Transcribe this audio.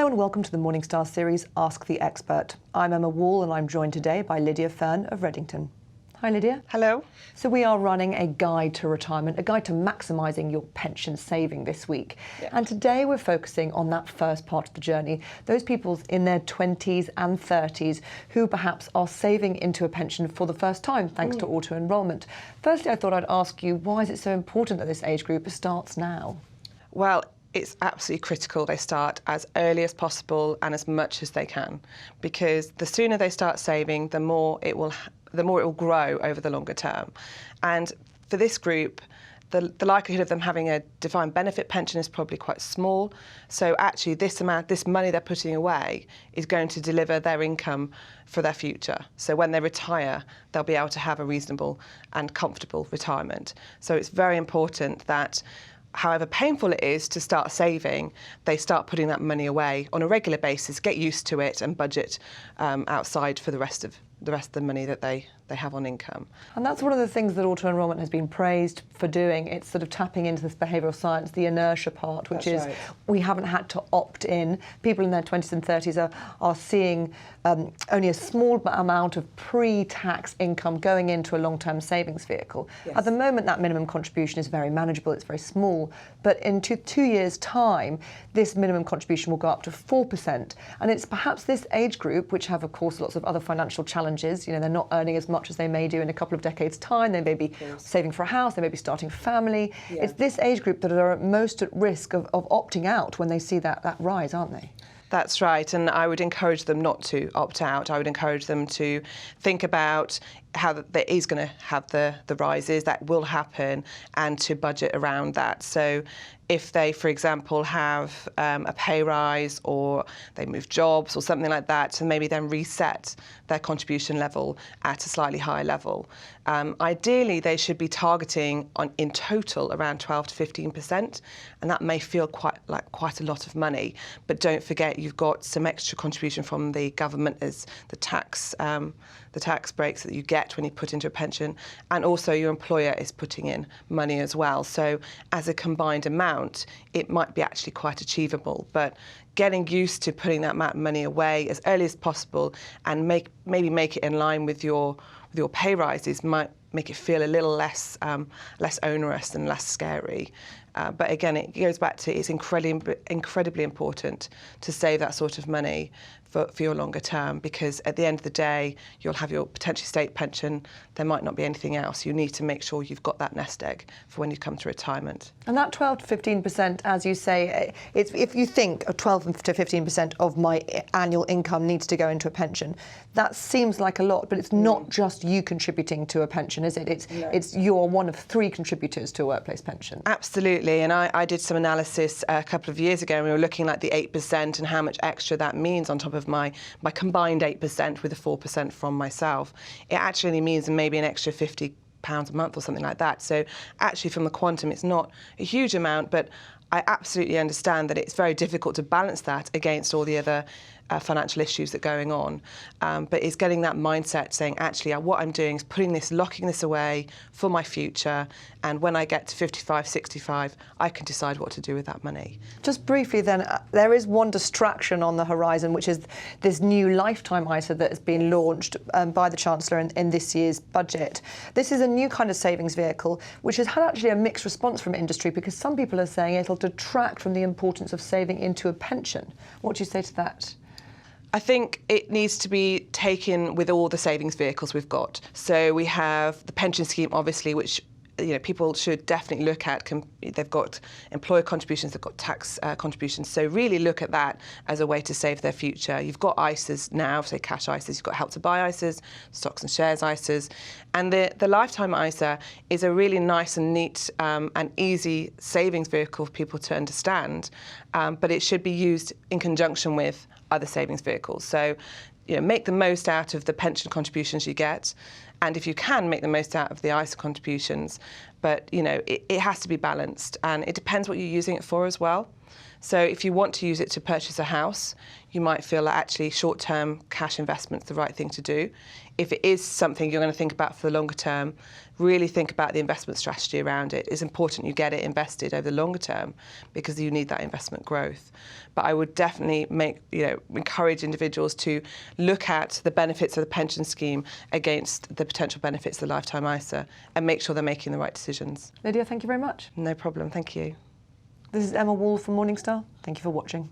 and welcome to the Morningstar series Ask the Expert. I'm Emma Wall and I'm joined today by Lydia Fern of Reddington. Hi Lydia. Hello. So we are running a guide to retirement, a guide to maximising your pension saving this week. Yeah. And today we're focusing on that first part of the journey, those people in their 20s and 30s who perhaps are saving into a pension for the first time thanks to auto-enrolment. Firstly, I thought I'd ask you, why is it so important that this age group starts now? Well, it's absolutely critical they start as early as possible and as much as they can, because the sooner they start saving, the more it will grow over the longer term. And for this group, the likelihood of them having a defined benefit pension is probably quite small. So actually this money they're putting away is going to deliver their income for their future. So when they retire, they'll be able to have a reasonable and comfortable retirement. So it's very important that however painful it is to start saving, they start putting that money away on a regular basis, get used to it and budget outside for the rest of the money that they have on income. And that's one of the things that auto-enrolment has been praised for doing. It's sort of tapping into this behavioural science, the inertia part, which is we haven't had to opt in. People in their 20s and 30s are seeing only a small amount of pre-tax income going into a long-term savings vehicle. Yes. At the moment, that minimum contribution is very manageable, it's very small. But in 2 years' time, this minimum contribution will go up to 4%. And it's perhaps this age group, which have, of course, lots of other financial challenges. You know, they're not earning as much as they may do in a couple of decades' time. They may be saving for a house, they may be starting a family. Yeah. It's this age group that are most at risk of opting out when they see that rise, aren't they? That's right, and I would encourage them not to opt out. I would encourage them to think about how there is going to have the rises that will happen and to budget around that. So if they, for example, have a pay rise or they move jobs or something like that, and maybe then reset their contribution level at a slightly higher level. Ideally, they should be targeting in total around 12 to 15%, and that may feel quite a lot of money. But don't forget, you've got some extra contribution from the government as the tax breaks that you get when you put into a pension, and also your employer is putting in money as well. So as a combined amount, it might be actually quite achievable. But getting used to putting that amount of money away as early as possible and maybe make it in line with your pay rises might make it feel a little less onerous and less scary. But again, it goes back to it's incredibly important to save that sort of money for your longer term, because at the end of the day, you'll have your potentially state pension. There might not be anything else. You need to make sure you've got that nest egg for when you come to retirement. And that 12 to 15%, as you say, it's, if you think 12 to 15% of my annual income needs to go into a pension, that seems like a lot, but it's not just you contributing to a pension, is it? It's you're one of 3 contributors to a workplace pension. Absolutely, and I did some analysis a couple of years ago, and we were looking at the 8% and how much extra that means on top of my combined 8% with the 4% from myself. It actually means maybe an extra £50 a month or something like that. So actually from the quantum, it's not a huge amount, but I absolutely understand that it's very difficult to balance that against all the other financial issues that are going on. But it's getting that mindset saying, actually, what I'm doing is locking this away for my future. And when I get to 55, 65, I can decide what to do with that money. Just briefly then, there is one distraction on the horizon, which is this new lifetime ISA that has been launched by the Chancellor in this year's budget. This is a new kind of savings vehicle, which has had actually a mixed response from industry, because some people are saying it'll detract from the importance of saving into a pension. What do you say to that? I think it needs to be taken with all the savings vehicles we've got. So we have the pension scheme, obviously, which people should definitely look at. They've got employer contributions, they've got tax contributions. So really look at that as a way to save their future. You've got ISAs now, say cash ISAs, you've got Help to Buy ISAs, stocks and shares ISAs. And the lifetime ISA is a really nice and neat and easy savings vehicle for people to understand. But it should be used in conjunction with other savings vehicles. So, make the most out of the pension contributions you get, and if you can, make the most out of the ISA contributions. But, it has to be balanced, and it depends what you're using it for as well. So if you want to use it to purchase a house, you might feel that actually short-term cash investment's the right thing to do. if it is something you're going to think about for the longer term, really think about the investment strategy around it. It's important you get it invested over the longer term because you need that investment growth. But I would definitely encourage individuals to look at the benefits of the pension scheme against the potential benefits of the lifetime ISA and make sure they're making the right decisions. Lydia, thank you very much. No problem. Thank you. This is Emma Wall from Morningstar. Thank you for watching.